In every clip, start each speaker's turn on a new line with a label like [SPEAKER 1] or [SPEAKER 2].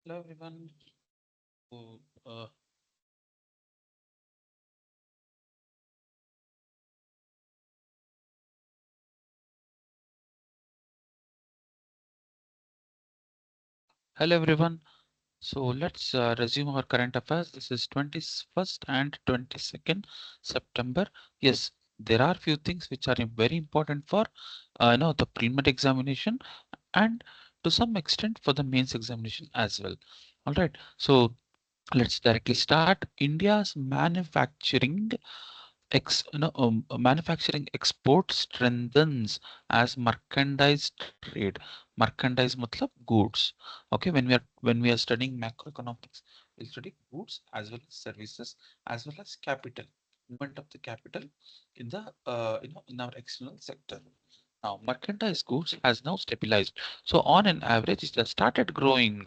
[SPEAKER 1] Hello everyone. So, Hello everyone. So let's resume our current affairs. This is 21st and 22nd September. Yes, there are few things which are very important for the preliminary examination and to some extent for the mains examination as well. All right. So let's directly start. India's manufacturing export strengthens as merchandise trade. Merchandise matlab goods. Okay, when we are studying macroeconomics, we'll study goods as well as services as well as capital, movement of the capital in the in our external sector. Now, merchandise goods has now stabilized. So on an average, it has started growing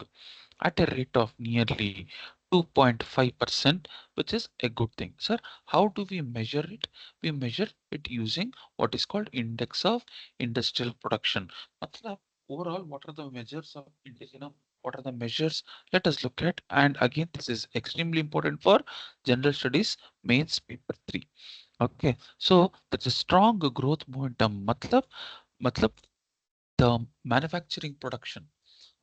[SPEAKER 1] at a rate of nearly 2.5%, which is a good thing. Sir, how do we measure it? We measure it using what is called index of industrial production. Matlab, overall, what are the measures of what are the measures? Let us look at. And again, this is extremely important for general studies mains paper 3. Okay, so that's a strong growth momentum. Matlab the manufacturing production.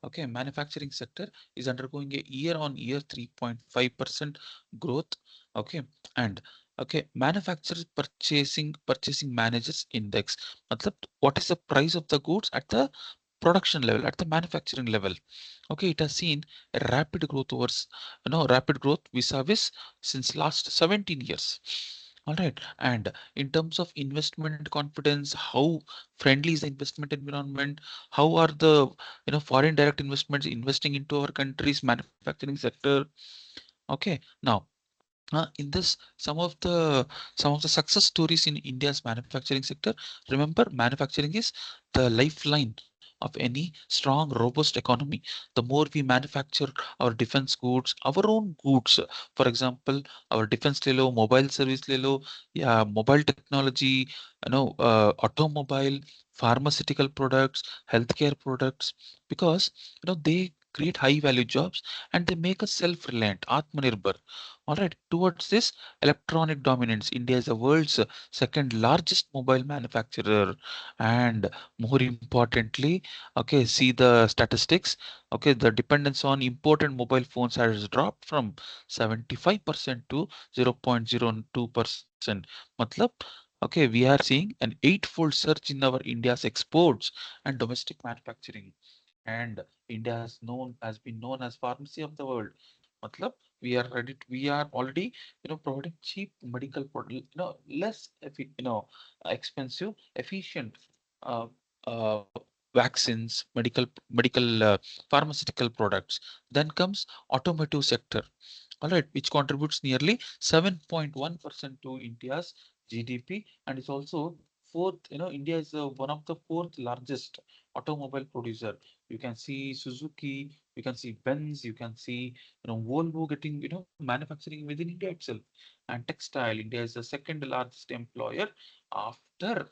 [SPEAKER 1] Okay, manufacturing sector is undergoing a year-on-year 3.5% growth. Okay, and okay, manufacturers purchasing managers index. Matlab, what is the price of the goods at the production level, at the manufacturing level? Okay, it has seen a rapid growth rapid growth vis-a-vis since last 17 years. All right, and in terms of investment confidence, how friendly is the investment environment? How are the foreign direct investments investing into our country's manufacturing sector? Okay, now in this some of the success stories in India's manufacturing sector. Remember, manufacturing is the lifeline of any strong, robust economy. The more we manufacture our defense goods, our own goods, for example, our defense lelo, mobile service lelo, yeah, mobile technology, automobile, pharmaceutical products, healthcare products, because they create high value jobs and they make us self-reliant, atmanirbhar. All right, towards this electronic dominance, India is the world's second largest mobile manufacturer. And more importantly, okay, see the statistics. Okay, the dependence on imported mobile phones has dropped from 75% to 0.02%. Matlab, okay, we are seeing an eightfold surge in our India's exports and domestic manufacturing. And India has been known as pharmacy of the world. Matlab, we are already providing cheap medical less expensive, efficient uh, uh, vaccines, pharmaceutical products. Then comes automotive sector, all right, which contributes nearly 7.1% to India's GDP, and is also fourth. India is one of the fourth largest automobile producer. You can see Suzuki, you can see Benz, you can see Volvo getting manufacturing within India itself. And textile, India is the second largest employer after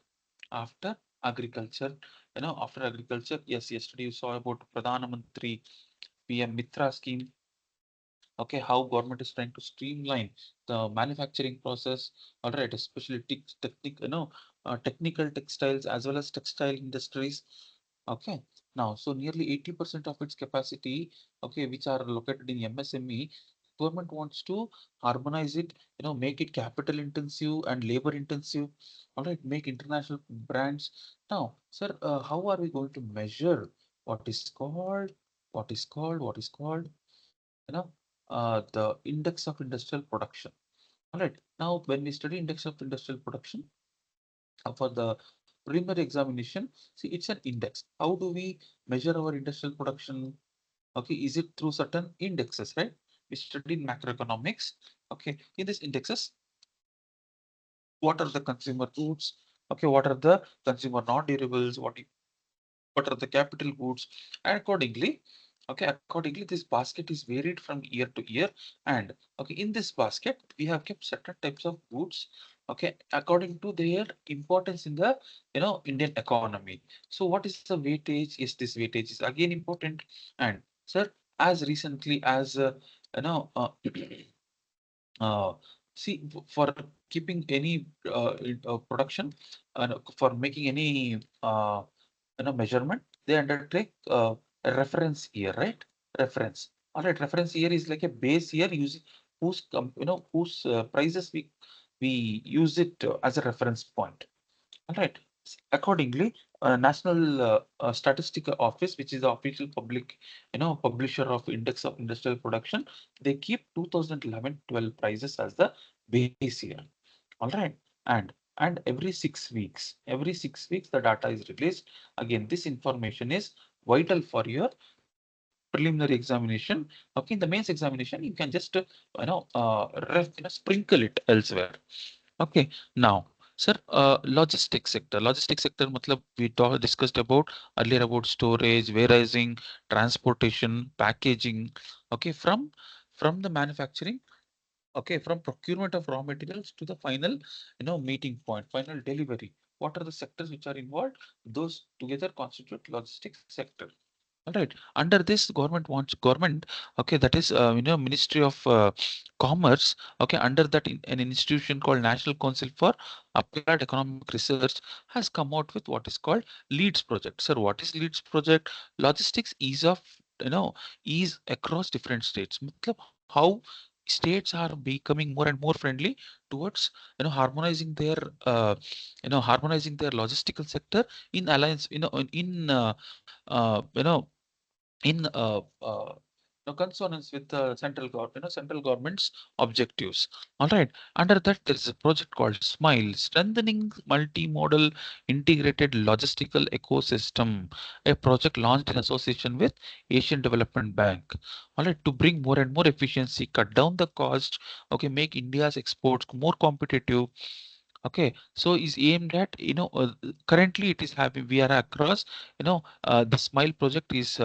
[SPEAKER 1] after agriculture. After agriculture, yes, yesterday you saw about Pradhana Mantri PM Mitra scheme. Okay, how government is trying to streamline the manufacturing process. All right, especially technical textiles as well as textile industries. Okay, now so nearly 80% of its capacity, okay, which are located in MSME, government wants to harmonize it, make it capital intensive and labor intensive. All right, make international brands. Now, sir, how are we going to measure what is called you know the index of industrial production? All right, now when we study index of industrial production for the preliminary examination, see, it's an index. How do we measure our industrial production? Okay, is it through certain indexes, right? We studied macroeconomics. Okay, in these indexes, what are the consumer goods? Okay, what are the consumer non-durables? What are the capital goods? And accordingly, this basket is varied from year to year. And okay, in this basket, we have kept certain types of goods, okay, according to their importance in the Indian economy. So what is the weightage? Yes, this weightage is again important. And sir, as recently as you know uh, uh, see for keeping any production for making any measurement, they undertake a reference year, right? Reference. All right, reference year is like a base year using whose prices we use it as a reference point. All right. Accordingly, National Statistical Office, which is the official public, publisher of Index of Industrial Production, they keep 2011-12 prices as the base year. All right, and every 6 weeks, the data is released. Again, this information is vital for your preliminary examination. Okay, in the mains examination, you can just sprinkle it elsewhere. Okay, now, sir, logistics sector. Logistics sector, matlab we discussed about earlier about storage, warehousing, transportation, packaging. Okay, from the manufacturing. Okay, from procurement of raw materials to the final, meeting point, final delivery. What are the sectors which are involved? Those together constitute logistics sector. All right. Under this, government. Okay, that is Ministry of Commerce. Okay, under that, an institution called National Council for Applied Economic Research has come out with what is called LEADS project. Sir, what is LEADS project? Logistics ease across different states. Matlab, how states are becoming more and more friendly towards harmonizing their logistical sector in alliance, in in consonance with the central government's objectives. All right. Under that, there is a project called Smile, strengthening multimodal integrated logistical ecosystem. A project launched in association with Asian Development Bank. All right, to bring more and more efficiency, cut down the cost. Okay, make India's exports more competitive. Okay, so is aimed at, currently it is having, we are across, the Smile project is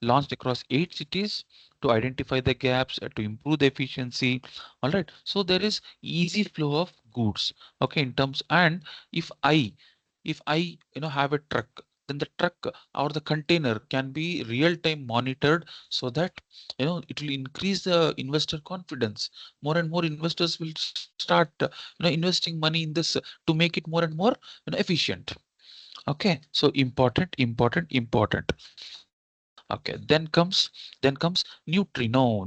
[SPEAKER 1] launched across 8 cities to identify the gaps, to improve the efficiency. All right, so there is easy flow of goods. Okay, in terms, and if I, have a truck, then the truck or the container can be real time monitored, so that it will increase the investor confidence. More and more investors will start investing money in this to make it more and more efficient. Okay, so important, important, important. Okay, then comes neutrino.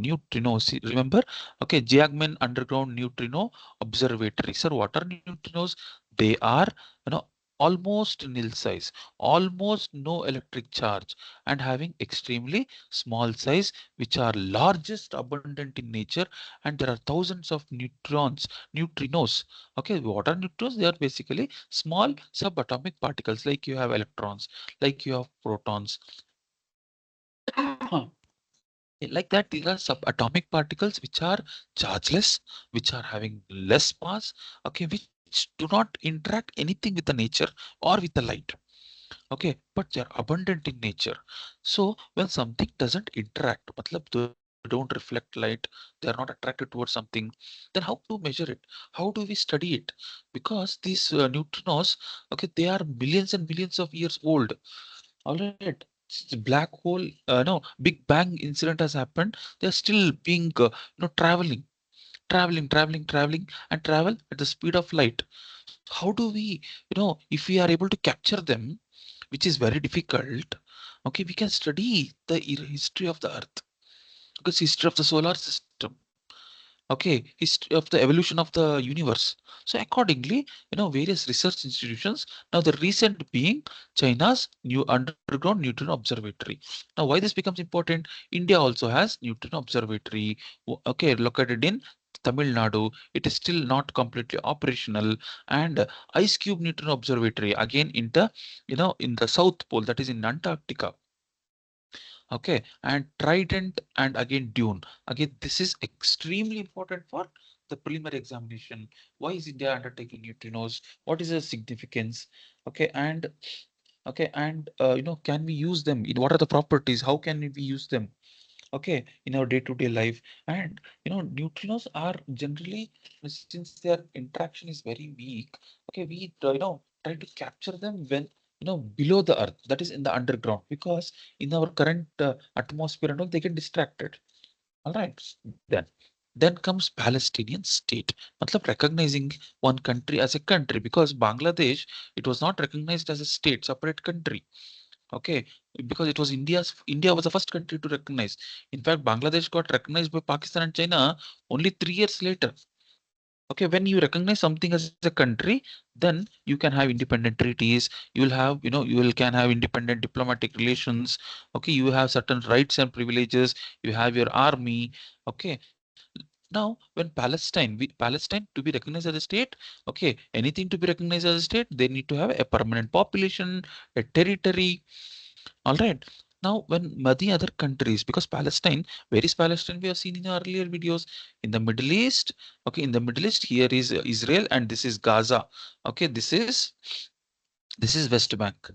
[SPEAKER 1] See, remember? Okay, Jiangmen Underground Neutrino Observatory. Sir, what are neutrinos? They are, you know almost nil size, almost no electric charge, and having extremely small size, which are largest abundant in nature. And there are thousands of neutrinos. Okay, what are neutrinos? They are basically small subatomic particles, like you have electrons, like you have protons. Like that, these are subatomic particles which are chargeless, which are having less mass, okay, which do not interact anything with the nature or with the light. Okay, but they are abundant in nature. So when something doesn't interact, matlab they don't reflect light, they are not attracted towards something, then how to measure it? How do we study it? Because these neutrinos, okay, they are millions and millions of years old. All right. Black hole, no, Big Bang incident has happened. They're still being, traveling, and travel at the speed of light. So how do we, if we are able to capture them, which is very difficult, okay, we can study the history of the Earth, because history of the solar system. Okay, history of the evolution of the universe. So accordingly, various research institutions, now the recent being China's new underground neutron observatory. Now why this becomes important? India also has neutron observatory, okay, located in Tamil Nadu. It is still not completely operational. And ice cube neutron observatory, again in the, in the south pole, that is in Antarctica. Okay, and Trident, and again Dune. Again, this is extremely important for the preliminary examination. Why is India undertaking neutrinos? What is the significance? Okay, and can we use them? What are the properties? How can we use them? Okay, in our day-to-day life. And neutrinos are generally, since their interaction is very weak, okay, we try to capture them when below the earth, that is in the underground, because in our current atmosphere and all, they get distracted. All right. Then comes Palestinian state. Matlab recognizing one country as a country, because Bangladesh, it was not recognized as a state, separate country. Okay, because it was India was the first country to recognize. In fact, Bangladesh got recognized by Pakistan and China only 3 years later. Okay, when you recognize something as a country, then you can have independent treaties. You will have, you will can have independent diplomatic relations. Okay, you have certain rights and privileges. You have your army. Okay, now when Palestine to be recognized as a state, okay, anything to be recognized as a state, they need to have a permanent population, a territory. All right. Now, when many other countries, because Palestine, where is Palestine? We have seen in our earlier videos in the Middle East. Okay, in the Middle East, here is Israel, and this is Gaza. Okay, this is West Bank.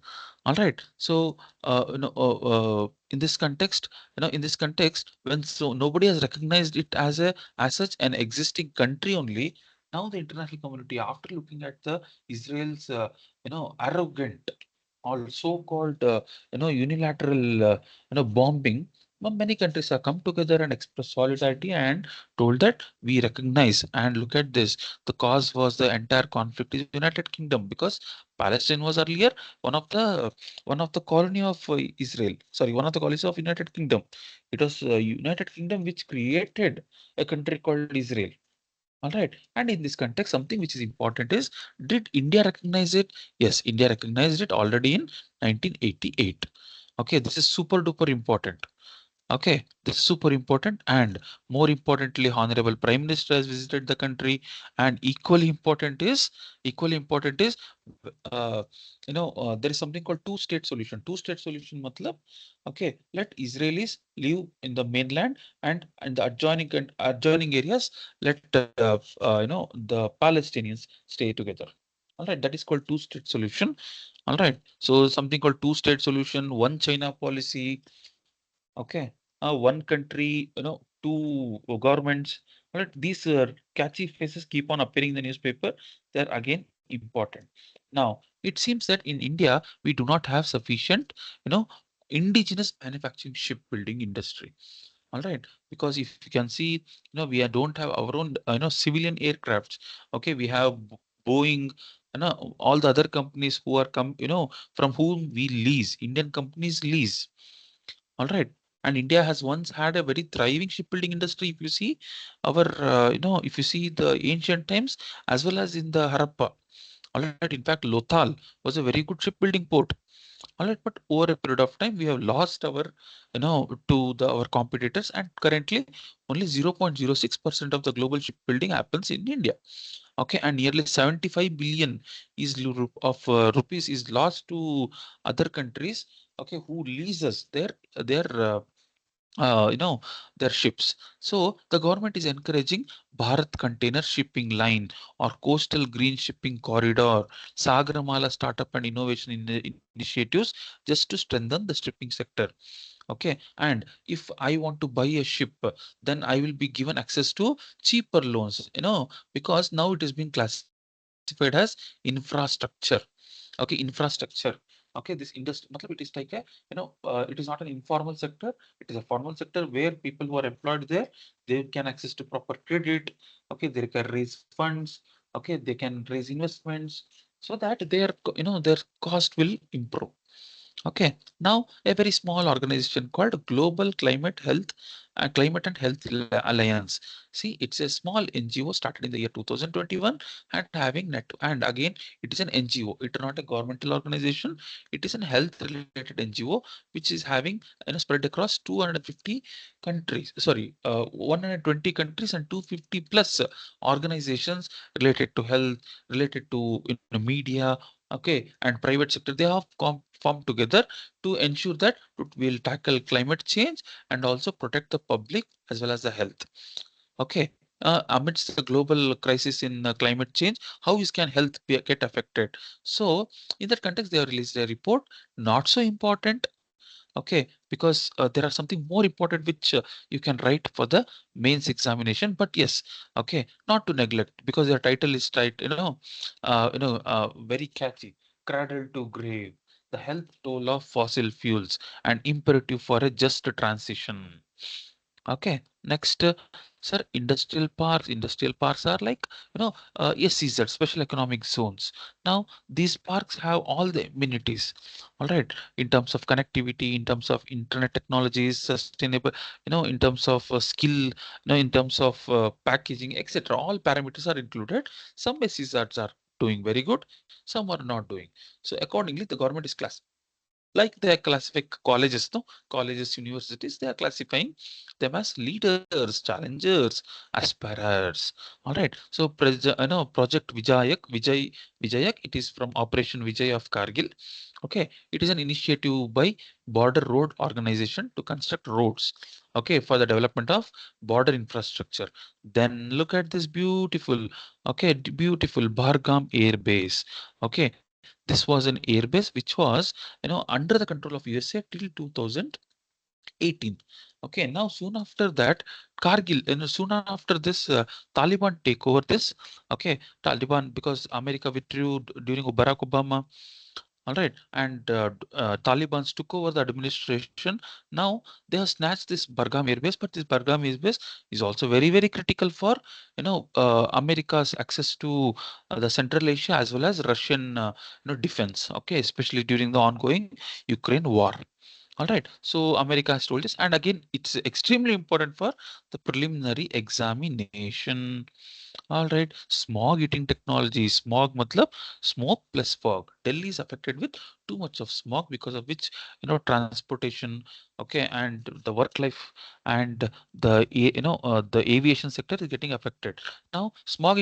[SPEAKER 1] All right. So, in this context, when so nobody has recognized it as such an existing country only. Now, the international community, after looking at the Israel's, arrogant or so-called, unilateral, bombing, many countries have come together and expressed solidarity and told that we recognize and look at this. The cause was the entire conflict is United Kingdom, because Palestine was earlier one of the colony of Israel. Sorry, one of the colonies of United Kingdom. It was United Kingdom which created a country called Israel. All right. And in this context, something which is important is, did India recognize it? Yes, India recognized it already in 1988. Okay, this is super duper important. Okay, this is super important, and more importantly, Honorable Prime Minister has visited the country, and equally important is, uh, there is something called two-state solution. Two-state solution, matlab, okay, let Israelis live in the mainland, and the adjoining areas, let the Palestinians stay together. All right, that is called two-state solution. All right, so something called two-state solution, one China policy. Okay. One country, two governments. Right? These catchy faces keep on appearing in the newspaper. They're again important. Now, it seems that in India, we do not have sufficient, you know, indigenous manufacturing shipbuilding industry. All right. Because if you can see, we don't have our own, civilian aircrafts. Okay. We have Boeing, all the other companies who are from whom we lease, Indian companies lease. All right. And India has once had a very thriving shipbuilding industry. If you see if you see the ancient times as well as in the Harappa. All right. In fact, Lothal was a very good shipbuilding port. All right. But over a period of time, we have lost to our competitors, and currently only 0.06% of the global shipbuilding happens in India. Okay. And nearly 75 billion rupees is lost to other countries. Okay. Who leases their uh, you know their ships. So the government is encouraging Bharat Container Shipping Line or Coastal Green Shipping Corridor, Sagarmala startup and innovation initiatives, just to strengthen the shipping sector. Okay, and if I want to buy a ship, then I will be given access to cheaper loans, because now it is being classified as infrastructure. Okay, infrastructure. Okay, this industry, matlab, it is like a, it is not an informal sector. It is a formal sector where people who are employed there, they can access to proper credit. Okay, they can raise funds. Okay, they can raise investments, so that their cost will improve. Okay, now a very small organization called Global Climate and Health Alliance. See, it's a small NGO started in the year 2021 and having net. And again, it is an NGO. It is not a governmental organization. It is an health-related NGO which is having spread across 250 countries. Sorry, 120 countries and 250 plus organizations related to health, related to media. Okay, and private sector. They have formed together to ensure that we'll tackle climate change and also protect the public as well as the health. Okay. Amidst the global crisis in climate change, how is can health get affected? So, in that context, they have released a report. Not so important. Okay, because there are something more important which you can write for the mains examination. But yes, okay, not to neglect, because their title is very catchy. Cradle to grave. the health toll of fossil fuels, and imperative for a just transition. Okay, next, sir, industrial parks. Industrial parks are like, SEZ, special economic zones. Now, these parks have all the amenities, all right, in terms of connectivity, in terms of internet technologies, sustainable, in terms of skill, in terms of packaging, etc. All parameters are included. Some SEZs are doing very good, some are not doing. So, accordingly, the government is class like they are classifying colleges, no, colleges, universities, they are classifying them as leaders, challengers, aspirers. All right, so project Vijayak, it is from Operation Vijay of Kargil. Okay, it is an initiative by Border Road Organization to construct roads, okay, for the development of border infrastructure. Then look at this beautiful, okay, beautiful Bargam Air Base. Okay, this was an airbase which was, under the control of USA till 2018. Okay, now soon after that, Kargil, soon after this, Taliban take over this. Okay, Taliban, because America withdrew during Barack Obama. All right, and Taliban's took over the administration. Now they have snatched this Bargam airbase, but this Bargam airbase is also very, very critical for, America's access to the Central Asia as well as Russian, defense. Okay, especially during the ongoing Ukraine war. All right, so America has told us, and again, it's extremely important for the preliminary examination. All right, smog eating technology. Smog matlab smoke plus fog. Delhi is affected with too much of smog, because of which, transportation, okay, and the work life, and the aviation sector is getting affected. Now, smog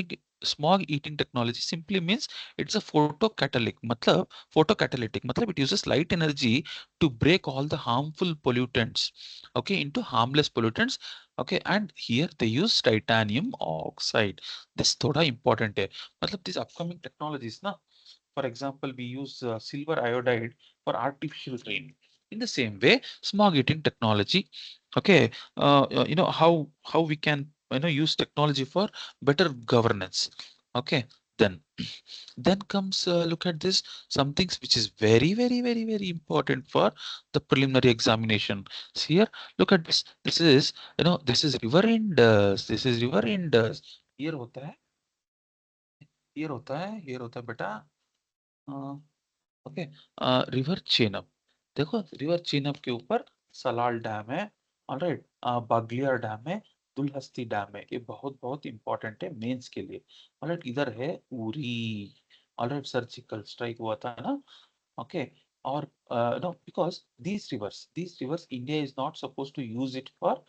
[SPEAKER 1] eating technology simply means it's a photocatalytic matlab it uses light energy to break all the harmful pollutants, okay, into harmless pollutants. Okay, and here they use titanium oxide. This thoda important है. मतलब these upcoming technologies na, for example, we use silver iodide for artificial rain. In the same way, smog eating technology. Okay, how we can, use technology for better governance. Okay, then then comes, look at this, some things which is very, very, very, very important for the preliminary examination. See here, look at this. This is, this is river Indus. This is river Indus. Here होता है, here होता है बेटा, okay, river चेनब. देखो, river चेनब के ऊपर Salal dam है. Alright, बागलियर dam है, दुलहस्ती डैम है. ये बहुत बहुत इंपॉर्टेंट है मेंस के लिए. ऑलराइट, इधर है उरी. ऑलराइट, सर्जिकल स्ट्राइक हुआ था ना. Okay, or no, because these rivers, India is not supposed to use it for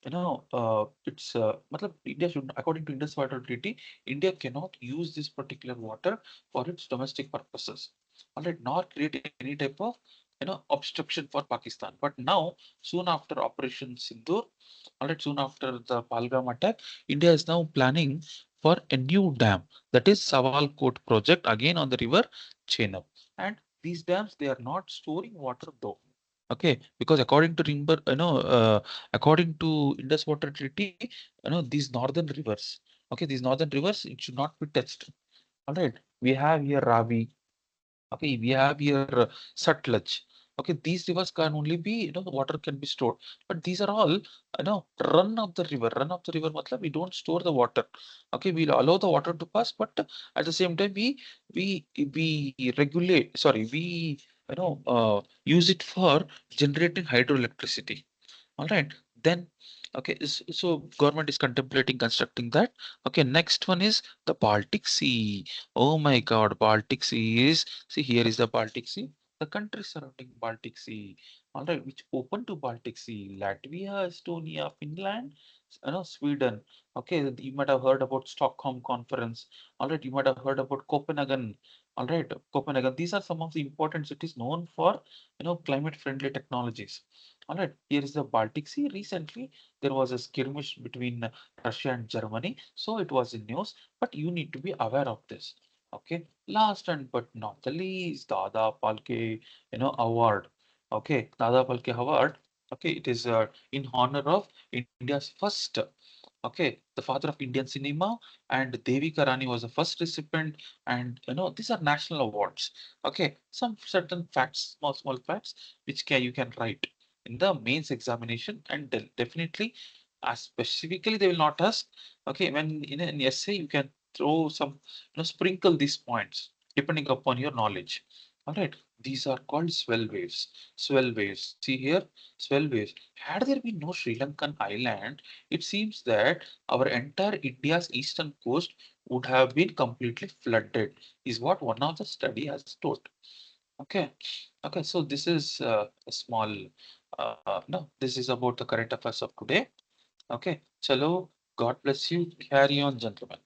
[SPEAKER 1] matlab India should, according to Indus Water Treaty, India cannot use this particular water for its domestic purposes. All right, nor create any type of, obstruction for Pakistan. But now, soon after Operation Sindoor, all right, soon after the Palgam attack, India is now planning for a new dam, that is Sawalkot project, again on the river Chenab. And these dams, they are not storing water though. Okay, because according to Indus Water Treaty, these northern rivers, okay, these northern rivers, it should not be touched. All right, we have here Ravi. Okay, we have here Sutlej. Okay, these rivers can only be, the water can be stored. But these are all, run of the river. Run of the river, matlab we don't store the water. Okay, we'll allow the water to pass, but at the same time, we regulate. Sorry, we, use it for generating hydroelectricity. All right. Then, okay, so government is contemplating constructing that. Okay, next one is the Baltic Sea. Oh my God, Baltic Sea is, see, here is the Baltic Sea. The countries surrounding Baltic Sea, all right, which open to Baltic Sea, Latvia, Estonia, Finland, Sweden. Okay, you might have heard about Stockholm Conference. All right, you might have heard about Copenhagen. All right, Copenhagen. These are some of the important cities known for, climate-friendly technologies. All right, here is the Baltic Sea. Recently, there was a skirmish between Russia and Germany, so it was in news. But you need to be aware of this. Okay, last and but not the least, Dada Palke, award. Okay, Dada Palke award. Okay, it is in honor of India's first Okay, the father of Indian cinema, and Devi Karani was the first recipient, and these are national awards. Okay, some certain facts, small facts, which you can write in the mains examination, and definitely, specifically they will not ask. Okay, when in an essay you can throw some, sprinkle these points depending upon your knowledge. All right, these are called swell waves. Swell waves. See here, swell waves. Had there been no Sri Lankan island, it seems that our entire India's eastern coast would have been completely flooded, is what one of the study has told. Okay, okay. So this is a small. No, this is about the current affairs of today. Okay, chalo. God bless you. Carry on, gentlemen.